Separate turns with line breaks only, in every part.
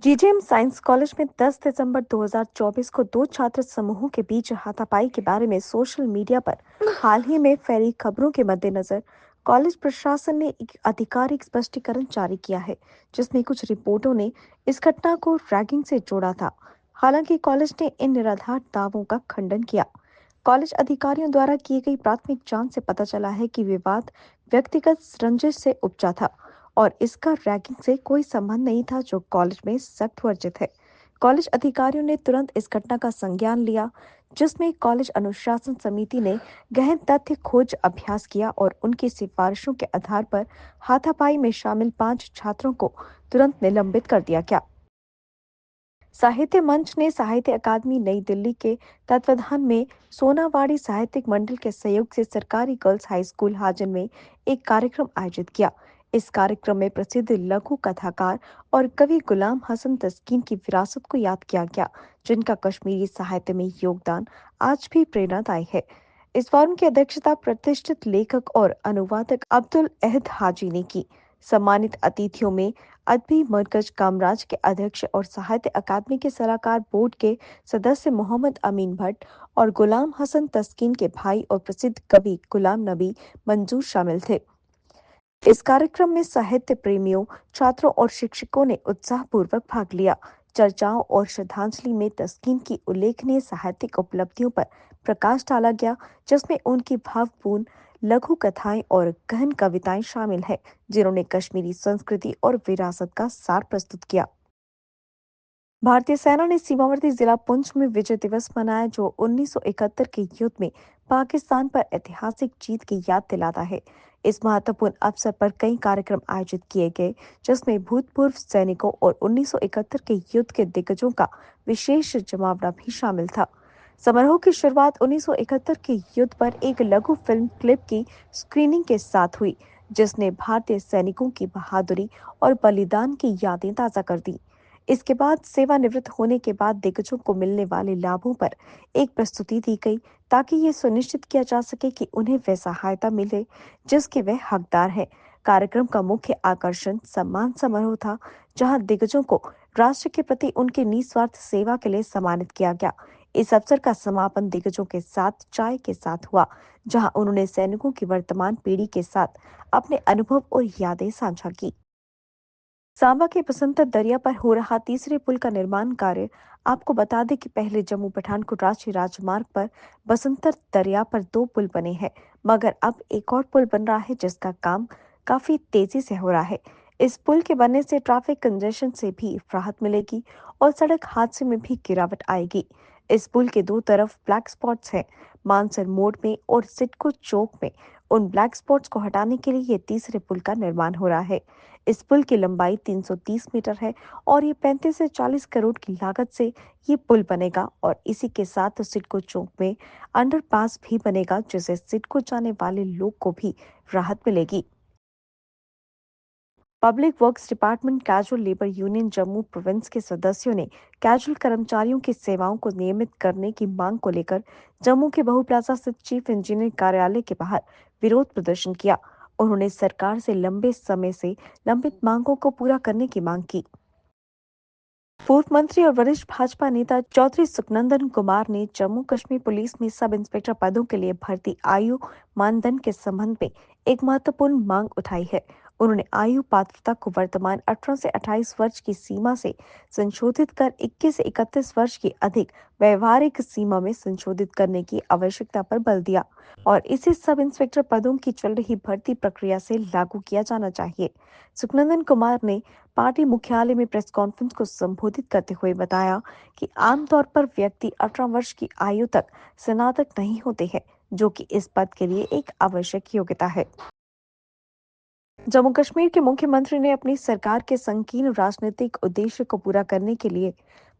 GGM science college में 10 दिसंबर 2024 को दो छात्र समूहों के बीच हाथापाई के बारे में सोशल मीडिया पर हाल ही में फैली खबरों के मद्देनजर कॉलेज प्रशासन ने एक आधिकारिक स्पष्टीकरण जारी किया है, जिसमें कुछ रिपोर्टों ने इस घटना को रैगिंग से जोड़ा था। हालांकि कॉलेज ने इन निराधार दावों का खंडन किया। कॉलेज अधिकारियों द्वारा की गई प्राथमिक जांच से पता चला है कि विवाद व्यक्तिगत रंजिश से उपजा था और इसका रैगिंग से कोई संबंध नहीं था, जो कॉलेज में सख्त वर्जित है। कॉलेज अधिकारियों ने तुरंत इस घटना का संज्ञान लिया, जिसमें कॉलेज अनुशासन समिति ने गहन तथ्य खोज अभ्यास किया और उनकी सिफारिशों के आधार पर हाथापाई में शामिल 5 छात्रों को तुरंत निलंबित कर दिया गया। साहित्य मंच ने साहित्य अकादमी नई दिल्ली के तत्वाधान में सोनावाड़ी साहित्यिक मंडल के सहयोग से सरकारी गर्ल्स हाई स्कूल हाजन में एक कार्यक्रम आयोजित किया। इस कार्यक्रम में प्रसिद्ध लघु कथाकार और कवि गुलाम हसन तस्कीन की विरासत को याद किया गया, जिनका कश्मीरी साहित्य में योगदान आज भी प्रेरणादायी है। इस फोरम की अध्यक्षता प्रतिष्ठित लेखक और अनुवादक अब्दुल अहद हाजी ने की। सम्मानित अतिथियों में अदबी मरकज कामराज के अध्यक्ष और साहित्य अकादमी के सलाहकार बोर्ड के सदस्य मोहम्मद अमीन भट्ट और गुलाम हसन तस्कीन के भाई और प्रसिद्ध कवि गुलाम नबी मंजूर शामिल थे। इस कार्यक्रम में साहित्य प्रेमियों, छात्रों और शिक्षकों ने उत्साहपूर्वक भाग लिया। चर्चाओं और श्रद्धांजलि में तस्कीन की उल्लेखनीय साहित्यिक उपलब्धियों पर प्रकाश डाला गया, जिसमें उनकी भावपूर्ण लघु कथाएं और गहन कविताएं शामिल हैं, जिन्होंने कश्मीरी संस्कृति और विरासत का सार प्रस्तुत किया। भारतीय सेना ने सीमावर्ती जिला पुंछ में विजय दिवस मनाया, जो 1971 के युद्ध में पाकिस्तान पर ऐतिहासिक जीत की याद दिलाता है। इस महत्वपूर्ण अवसर पर कई कार्यक्रम आयोजित किए गए, जिसमें भूतपूर्व सैनिकों और 1971 के युद्ध के दिग्गजों का विशेष जमावड़ा भी शामिल था। समारोह की शुरुआत 1971 के युद्ध पर एक लघु फिल्म क्लिप की स्क्रीनिंग के साथ हुई, जिसने भारतीय सैनिकों की बहादुरी और बलिदान की यादें ताज़ा कर दी। इसके बाद सेवानिवृत्त होने के बाद दिग्गजों को मिलने वाले लाभों पर एक प्रस्तुति दी गई, ताकि ये सुनिश्चित किया जा सके कि उन्हें वह सहायता मिले जिसके वे हकदार हैं। कार्यक्रम का मुख्य आकर्षण सम्मान समारोह था, जहां दिग्गजों को राष्ट्र के प्रति उनकी निस्वार्थ सेवा के लिए सम्मानित किया गया। इस अवसर का समापन दिग्गजों के साथ चाय के साथ हुआ, जहां उन्होंने सैनिकों की वर्तमान पीढ़ी के साथ अपने अनुभव और यादें साझा की। सांबा के बसंतर दरिया पर हो रहा तीसरे पुल का निर्माण कार्य। आपको बता दें कि पहले जम्मू पठानकोट राष्ट्रीय राजमार्ग पर बसंतर दरिया पर 2 पुल बने हैं, मगर अब एक और पुल बन रहा है, जिसका काम काफी तेजी से हो रहा है। इस पुल के बनने से ट्रैफिक कंजेशन से भी राहत मिलेगी और सड़क हादसे में भी गिरावट आएगी। इस पुल के दो तरफ ब्लैक स्पॉट्स हैं, मानसर मोड़ में और सिडको चौक में। उन ब्लैक स्पॉट्स को हटाने के लिए ये तीसरे पुल का निर्माण हो रहा है। इस पुल की लंबाई 330 मीटर है और ये 35 से 40 करोड़ की लागत से ये पुल बनेगा और इसी के साथ सिडको चौक में अंडरपास भी बनेगा, जिससे सिडको जाने वाले लोग को भी राहत मिलेगी। Public works department casual labour union Jammu province के सदस्यों ने कैजुअल कर्मचारियों की सेवाओं को नियमित करने की मांग को लेकर जम्मू के बहु प्लाजा स्थित चीफ इंजीनियर कार्यालय के बाहर विरोध प्रदर्शन किया। उन्होंने सरकार से लंबे समय से लंबित मांगों को पूरा करने की मांग की। पूर्व मंत्री और वरिष्ठ भाजपा नेता चौधरी सुखनंदन कुमार ने जम्मू कश्मीर पुलिस में सब इंस्पेक्टर पदों के लिए भर्ती आयु मानदंड के संबंध में एक महत्वपूर्ण मांग उठाई है। उन्होंने आयु पात्रता को वर्तमान 18 से 28 वर्ष की सीमा से संशोधित कर 21 से 31 वर्ष की अधिक व्यवहारिक सीमा में संशोधित करने की आवश्यकता पर बल दिया और इसे सब इंस्पेक्टर पदों की चल रही भर्ती प्रक्रिया से लागू किया जाना चाहिए। सुखनंदन कुमार ने पार्टी मुख्यालय में प्रेस कॉन्फ्रेंस को संबोधित करते हुए बताया कि आमतौर पर व्यक्ति 18 वर्ष की आयु तक स्नातक नहीं होते हैं, जो कि इस पद के लिए एक आवश्यक योग्यता है। जम्मू कश्मीर के मुख्यमंत्री ने अपनी सरकार के संकीर्ण राजनीतिक उद्देश्य को पूरा करने के लिए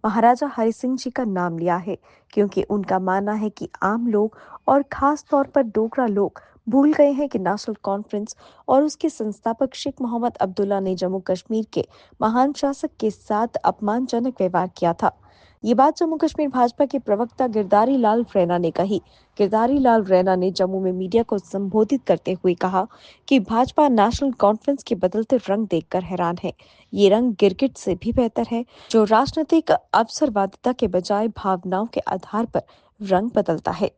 महाराजा हरि सिंह जी का नाम लिया है, क्योंकि उनका मानना है कि आम लोग और खास तौर पर डोगरा लोग भूल गए हैं कि नेशनल कॉन्फ्रेंस और उसके संस्थापक शेख मोहम्मद अब्दुल्ला ने जम्मू कश्मीर के महान शासक के साथ अपमानजनक व्यवहार किया था। ये बात जम्मू कश्मीर भाजपा के प्रवक्ता गिरधारी लाल रैना ने कही। गिरधारी लाल रैना ने जम्मू में मीडिया को संबोधित करते हुए कहा कि भाजपा नेशनल कॉन्फ्रेंस के बदलते रंग देखकर हैरान है। ये रंग गिरगिट से भी बेहतर है, जो राजनीतिक अवसरवादिता के बजाय भावनाओं के आधार पर रंग बदलता है।